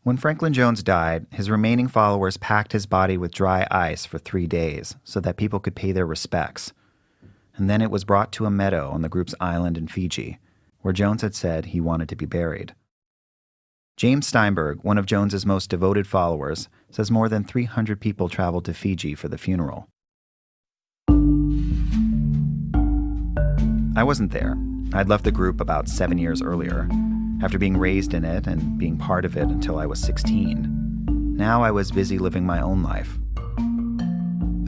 When Franklin Jones died, his remaining followers packed his body with dry ice for 3 days so that people could pay their respects. And then it was brought to a meadow on the group's island in Fiji, where Jones had said he wanted to be buried. James Steinberg, one of Jones's most devoted followers, says more than 300 people traveled to Fiji for the funeral. I wasn't there. I'd left the group about 7 years earlier, after being raised in it and being part of it until I was 16. Now I was busy living my own life.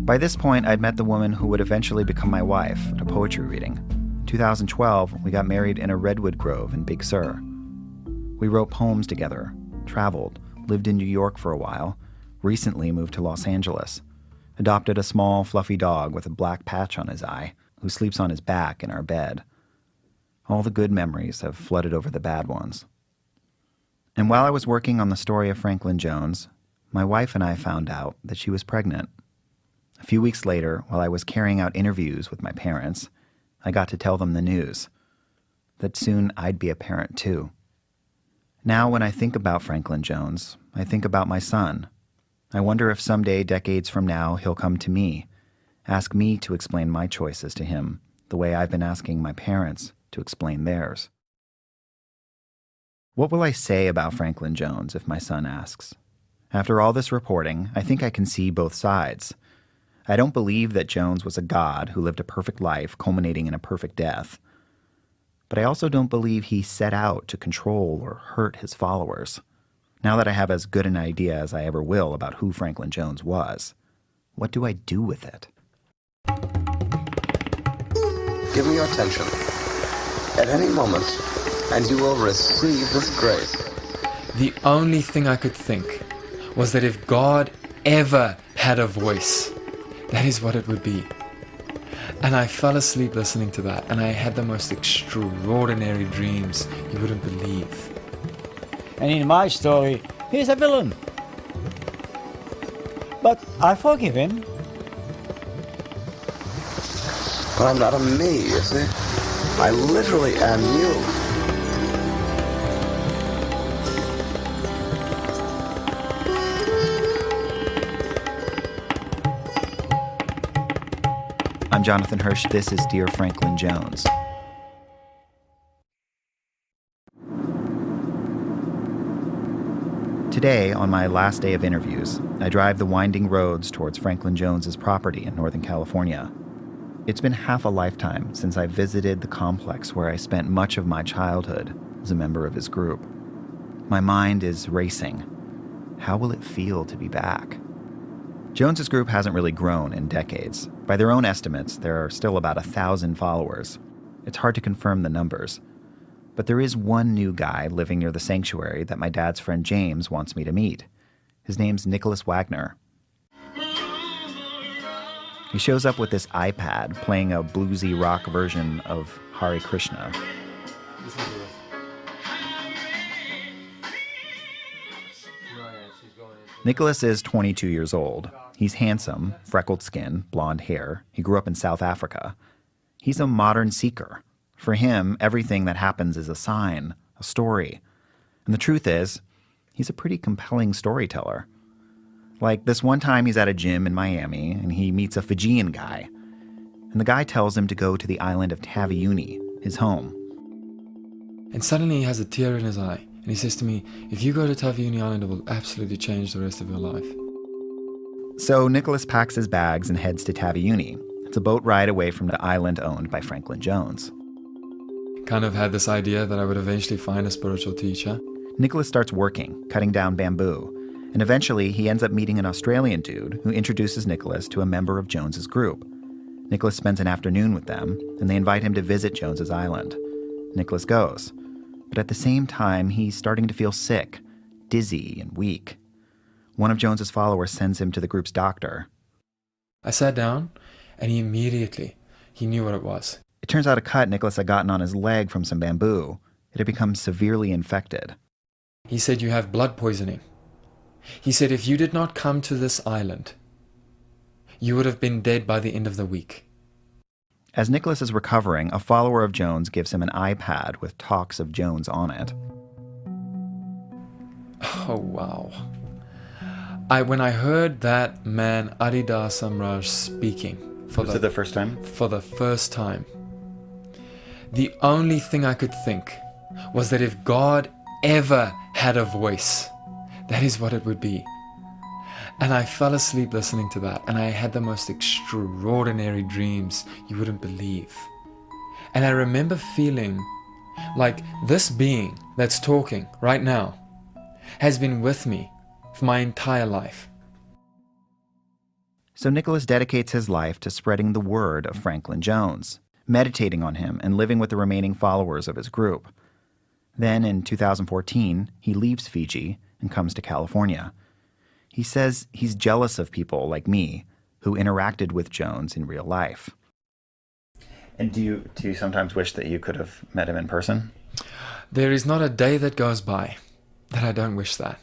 By this point, I'd met the woman who would eventually become my wife at a poetry reading. In 2012, we got married in a redwood grove in Big Sur. We wrote poems together, traveled, lived in New York for a while, recently moved to Los Angeles, adopted a small, fluffy dog with a black patch on his eye, who sleeps on his back in our bed. All the good memories have flooded over the bad ones. And while I was working on the story of Franklin Jones, my wife and I found out that she was pregnant. A few weeks later, while I was carrying out interviews with my parents, I got to tell them the news, that soon I'd be a parent too. Now when I think about Franklin Jones, I think about my son. I wonder if someday, decades from now, he'll come to me, ask me to explain my choices to him, the way I've been asking my parents to explain theirs. What will I say about Franklin Jones if my son asks? After all this reporting, I think I can see both sides. I don't believe that Jones was a god who lived a perfect life culminating in a perfect death. But I also don't believe he set out to control or hurt his followers. Now that I have as good an idea as I ever will about who Franklin Jones was, what do I do with it? Give me your attention at any moment, and you will receive this grace. The only thing I could think was that if God ever had a voice, that is what it would be. And I fell asleep listening to that, and I had the most extraordinary dreams you wouldn't believe. And in my story, he's a villain. But I forgive him. But I'm not a me, you see? I literally am you. I'm Jonathan Hirsch. This is Dear Franklin Jones. Today, on my last day of interviews, I drive the winding roads towards Franklin Jones's property in Northern California. It's been half a lifetime since I visited the complex where I spent much of my childhood as a member of his group. My mind is racing. How will it feel to be back? Jones's group hasn't really grown in decades. By their own estimates, there are still about 1,000 followers. It's hard to confirm the numbers. But there is one new guy living near the sanctuary that my dad's friend James wants me to meet. His name's Nicholas Wagner. He shows up with this iPad playing a bluesy rock version of Hare Krishna. Nicholas is 22 years old. He's handsome, freckled skin, blonde hair. He grew up in South Africa. He's a modern seeker. For him, everything that happens is a sign, a story. And the truth is, he's a pretty compelling storyteller. Like this one time he's at a gym in Miami and he meets a Fijian guy. And the guy tells him to go to the island of Taveuni, his home. And suddenly he has a tear in his eye, and he says to me, if you go to Taveuni Island, it will absolutely change the rest of your life. So Nicholas packs his bags and heads to Taveuni. It's a boat ride away from the island owned by Franklin Jones. Kind of had this idea that I would eventually find a spiritual teacher. Nicholas starts working, cutting down bamboo, and eventually he ends up meeting an Australian dude who introduces Nicholas to a member of Jones's group. Nicholas spends an afternoon with them, and they invite him to visit Jones's island. Nicholas goes, but at the same time, he's starting to feel sick, dizzy, and weak. One of Jones's followers sends him to the group's doctor. I sat down, and he knew what it was. It turns out a cut Nicholas had gotten on his leg from some bamboo. It had become severely infected. He said, you have blood poisoning. He said, if you did not come to this island, you would have been dead by the end of the week. As Nicholas is recovering, a follower of Jones gives him an iPad with talks of Jones on it. Oh, wow. When I heard that man, Adidas Samraj, speaking Was it the first time? for the first time, the only thing I could think was that if God ever had a voice, that is what it would be. And I fell asleep listening to that, and I had the most extraordinary dreams you wouldn't believe. And I remember feeling like this being that's talking right now has been with me for my entire life. So Nicholas dedicates his life to spreading the word of Franklin Jones, meditating on him and living with the remaining followers of his group. Then in 2014, he leaves Fiji and comes to California. He says he's jealous of people like me who interacted with Jones in real life. And do you sometimes wish that you could have met him in person? There is not a day that goes by that I don't wish that.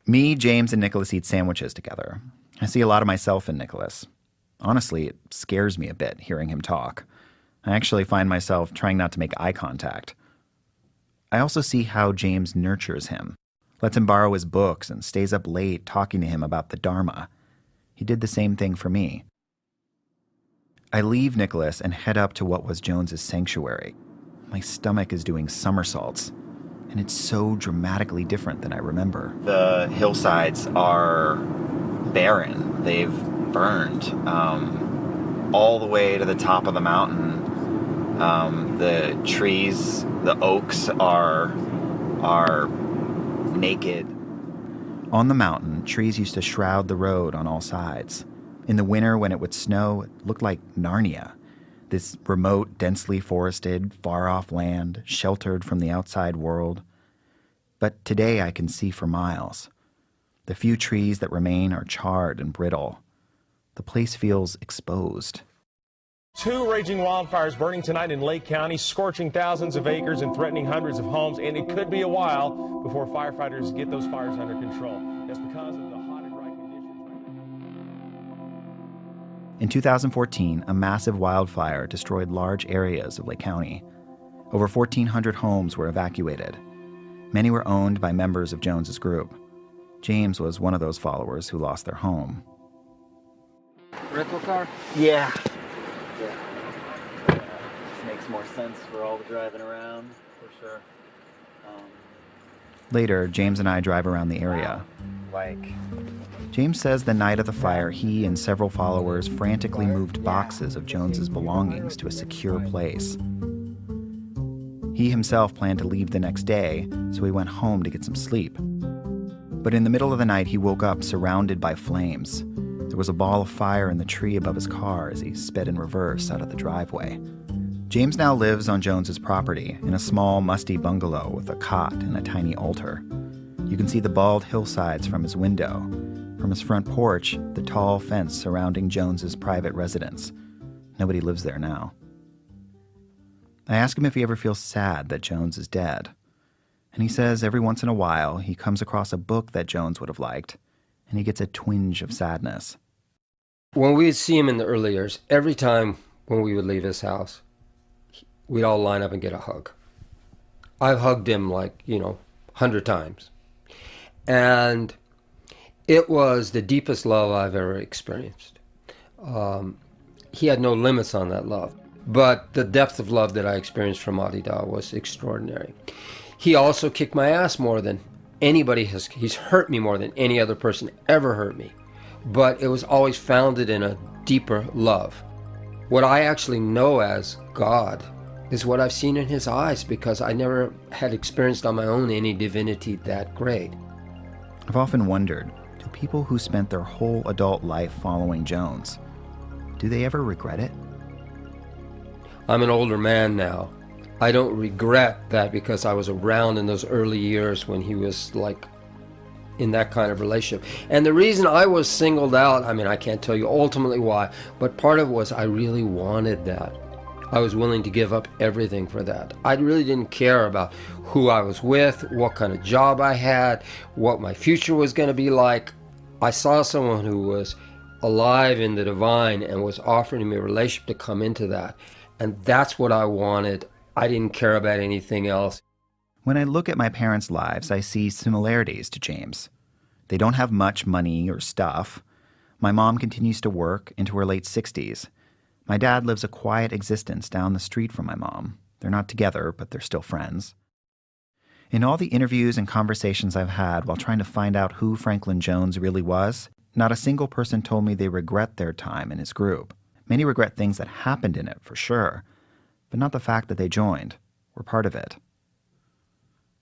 Me, James, and Nicholas eat sandwiches together. I see a lot of myself in Nicholas. Honestly, it scares me a bit hearing him talk. I actually find myself trying not to make eye contact. I also see how James nurtures him, lets him borrow his books, and stays up late talking to him about the Dharma. He did the same thing for me. I leave Nicholas and head up to what was Jones's sanctuary. My stomach is doing somersaults, and it's so dramatically different than I remember. The hillsides are barren. They've burned all the way to the top of the mountain. The trees, the oaks are naked. On the mountain, trees used to shroud the road on all sides. In the winter, when it would snow, it looked like Narnia, this remote, densely forested, far-off land, sheltered from the outside world. But today I can see for miles. The few trees that remain are charred and brittle. The place feels exposed. 2 raging wildfires burning tonight in Lake County, scorching thousands of acres and threatening hundreds of homes, and it could be a while before firefighters get those fires under control. That's because of the hot and dry conditions right now. In 2014, a massive wildfire destroyed large areas of Lake County. Over 1,400 homes were evacuated. Many were owned by members of Jones's group. James was one of those followers who lost their home. Rental car? Yeah. Makes more sense for all the driving around, for sure. Later, James and I drive around the area. James says the night of the fire, he and several followers frantically moved boxes of Jones's belongings to a secure place. He himself planned to leave the next day, so he went home to get some sleep. But in the middle of the night, he woke up surrounded by flames. There was a ball of fire in the tree above his car as he sped in reverse out of the driveway. James now lives on Jones's property in a small, musty bungalow with a cot and a tiny altar. You can see the bald hillsides from his window. From his front porch, the tall fence surrounding Jones's private residence. Nobody lives there now. I ask him if he ever feels sad that Jones is dead. And he says every once in a while he comes across a book that Jones would have liked, and he gets a twinge of sadness. When we would see him in the early years, every time when we would leave his house, we'd all line up and get a hug. I've hugged him 100 times. And it was the deepest love I've ever experienced. He had no limits on that love. But the depth of love that I experienced from Adida was extraordinary. He also kicked my ass more than anybody has. He's hurt me more than any other person ever hurt me. But it was always founded in a deeper love. What I actually know as God is what I've seen in his eyes, because I never had experienced on my own any divinity that great. I've often wondered, do people who spent their whole adult life following Jones, do they ever regret it? I'm an older man now. I don't regret that because I was around in those early years when he was in that kind of relationship. And the reason I was singled out, I can't tell you ultimately why, but part of it was I really wanted that. I was willing to give up everything for that. I really didn't care about who I was with, what kind of job I had, what my future was going to be like. I saw someone who was alive in the divine and was offering me a relationship to come into that. And that's what I wanted. I didn't care about anything else. When I look at my parents' lives, I see similarities to James. They don't have much money or stuff. My mom continues to work into her late 60s. My dad lives a quiet existence down the street from my mom. They're not together, but they're still friends. In all the interviews and conversations I've had while trying to find out who Franklin Jones really was, not a single person told me they regret their time in his group. Many regret things that happened in it, for sure, but not the fact that they joined, were part of it.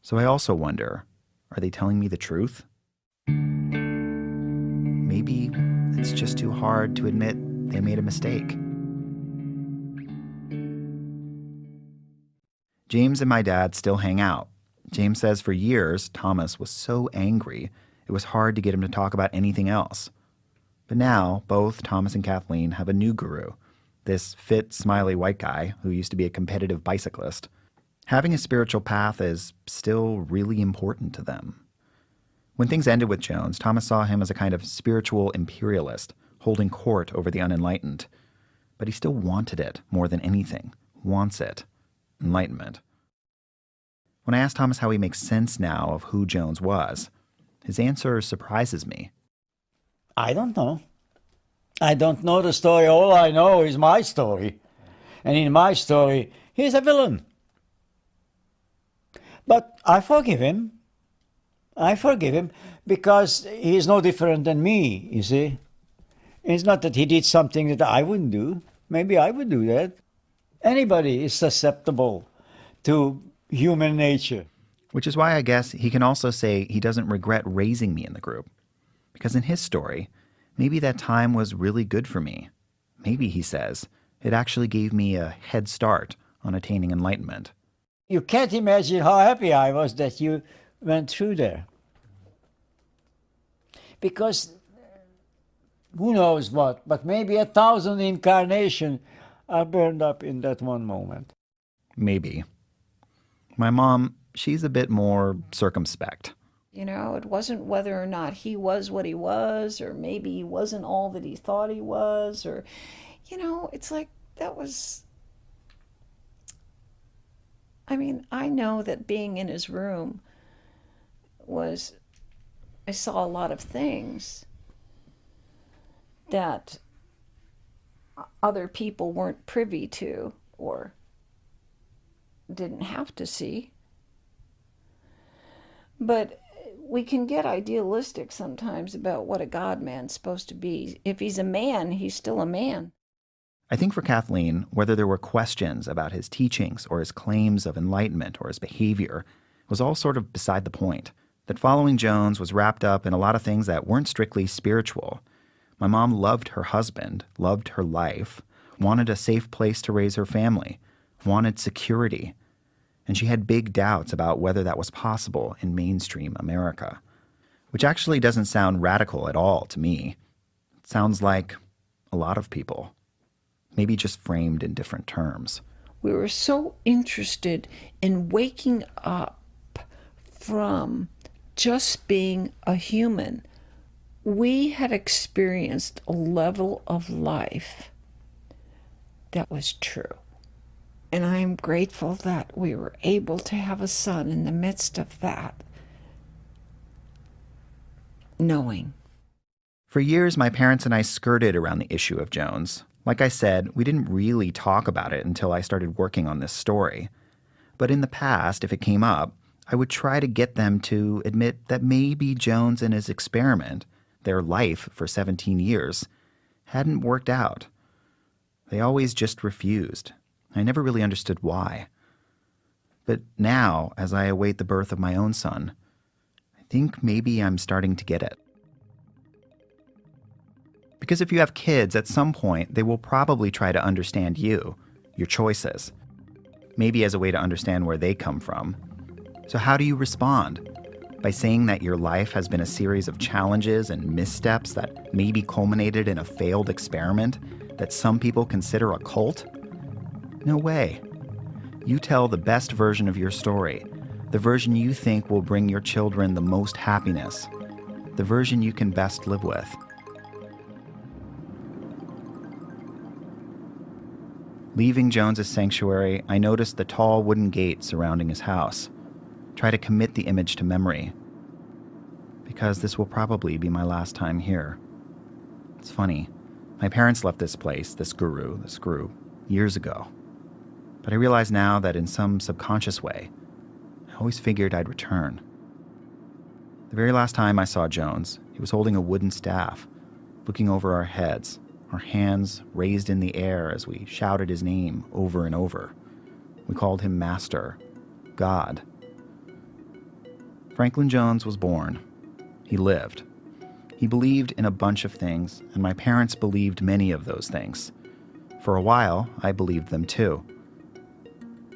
So I also wonder, are they telling me the truth? Maybe it's just too hard to admit they made a mistake. James and my dad still hang out. James says for years, Thomas was so angry, it was hard to get him to talk about anything else. But now, both Thomas and Kathleen have a new guru, this fit, smiley white guy who used to be a competitive bicyclist. Having a spiritual path is still really important to them. When things ended with Jones, Thomas saw him as a kind of spiritual imperialist, holding court over the unenlightened. But he still wanted it more than anything. Wants it. Enlightenment. When I asked Thomas how he makes sense now of who Jones was, his answer surprises me. I don't know. I don't know the story. All I know is my story. And in my story, he's a villain. But I forgive him. I forgive him because he's no different than me, you see. It's not that he did something that I wouldn't do. Maybe I would do that. Anybody is susceptible to human nature. Which is why I guess he can also say he doesn't regret raising me in the group. Because in his story, maybe that time was really good for me. Maybe, he says, it actually gave me a head start on attaining enlightenment. You can't imagine how happy I was that you went through there. Because who knows what, but maybe 1,000 incarnations are burned up in that one moment. Maybe. My mom, she's a bit more circumspect. You know, it wasn't whether or not he was what he was, or maybe he wasn't all that he thought he was, or, you know, it's like that was... I mean, I know that being in his room was... I saw a lot of things that other people weren't privy to or didn't have to see. But we can get idealistic sometimes about what a God-man's supposed to be. If he's a man, he's still a man. I think for Kathleen, whether there were questions about his teachings or his claims of enlightenment or his behavior was all sort of beside the point. That following Jones was wrapped up in a lot of things that weren't strictly spiritual. My mom loved her husband, loved her life, wanted a safe place to raise her family, wanted security. And she had big doubts about whether that was possible in mainstream America. Which actually doesn't sound radical at all to me. It sounds like a lot of people. Maybe just framed in different terms. We were so interested in waking up from just being a human. We had experienced a level of life that was true. And I'm grateful that we were able to have a son in the midst of that, knowing. For years, my parents and I skirted around the issue of Jones. Like I said, we didn't really talk about it until I started working on this story. But in the past, if it came up, I would try to get them to admit that maybe Jones and his experiment, their life for 17 years, hadn't worked out. They always just refused. I never really understood why. But now, as I await the birth of my own son, I think maybe I'm starting to get it. Because if you have kids, at some point, they will probably try to understand you, your choices, maybe as a way to understand where they come from. So how do you respond? By saying that your life has been a series of challenges and missteps that maybe culminated in a failed experiment that some people consider a cult? No way. You tell the best version of your story, the version you think will bring your children the most happiness, the version you can best live with. Leaving Jones's sanctuary, I noticed the tall wooden gate surrounding his house. try to commit the image to memory, because this will probably be my last time here. It's funny. My parents left this place, this group, years ago. But I realize now that in some subconscious way, I always figured I'd return. The very last time I saw Jones, he was holding a wooden staff, looking over our heads, our hands raised in the air as we shouted his name over and over. We called him Master, God. Franklin Jones was born. He lived. He believed in a bunch of things, and my parents believed many of those things. For a while, I believed them too.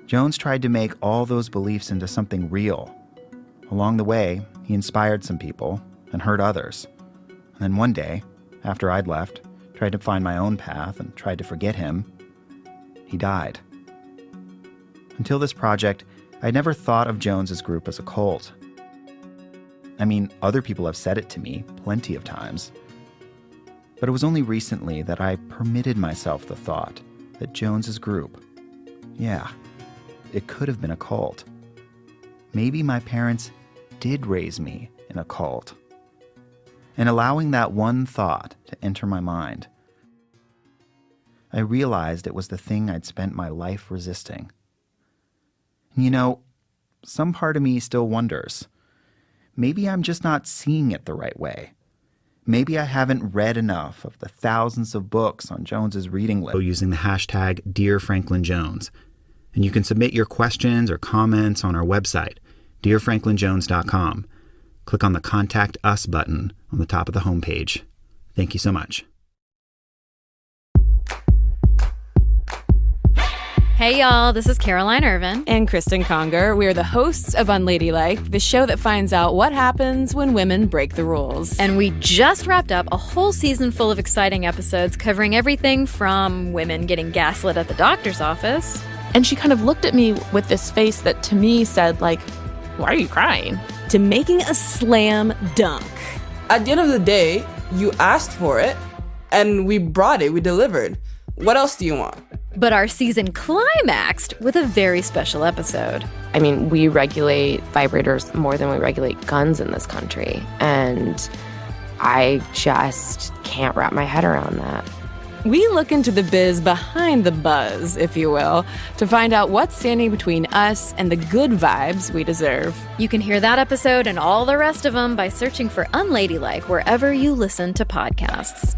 Jones tried to make all those beliefs into something real. Along the way, he inspired some people and hurt others. And then one day, after I'd left, tried to find my own path and tried to forget him, he died. Until this project, I'd never thought of Jones's group as a cult. I mean, other people have said it to me plenty of times. But it was only recently that I permitted myself the thought that Jones's group, yeah, it could have been a cult. Maybe my parents did raise me in a cult. And allowing that one thought to enter my mind, I realized it was the thing I'd spent my life resisting. And you know, some part of me still wonders, maybe I'm just not seeing it the right way. Maybe I haven't read enough of the thousands of books on Jones's reading list using the hashtag #DearFranklinJones. And you can submit your questions or comments on our website, dearfranklinjones.com. Click on the Contact Us button on the top of the homepage. Thank you so much. Hey y'all, this is Caroline Irvin. And Kristen Conger. We are the hosts of Unladylike, the show that finds out what happens when women break the rules. And we just wrapped up a whole season full of exciting episodes covering everything from women getting gaslit at the doctor's office. And she kind of looked at me with this face that to me said, like, why are you crying? To making a slam dunk. At the end of the day, you asked for it, and we brought it, we delivered. What else do you want? But our season climaxed with a very special episode. I mean, we regulate vibrators more than we regulate guns in this country. And I just can't wrap my head around that. We look into the biz behind the buzz, if you will, to find out what's standing between us and the good vibes we deserve. You can hear that episode and all the rest of them by searching for Unladylike wherever you listen to podcasts.